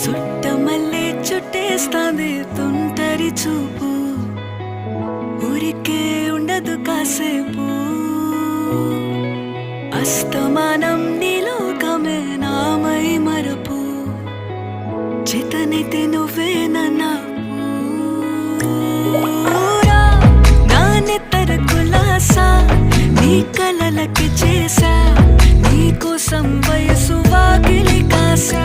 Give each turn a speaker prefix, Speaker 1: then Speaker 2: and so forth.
Speaker 1: చుట్టమల్లే చుట్టేస్తాంది తుంటరి చూపు, ఊరికే ఉండదు కాసేపు. అస్తమానం నీలోకమే నామై మరపు, చేతనైతే నువ్వే నన్నూరా. నానెత్తర కులాసా నీ కలలకి చేసా, నీ కోసం వయసు వాకిలి కాసా.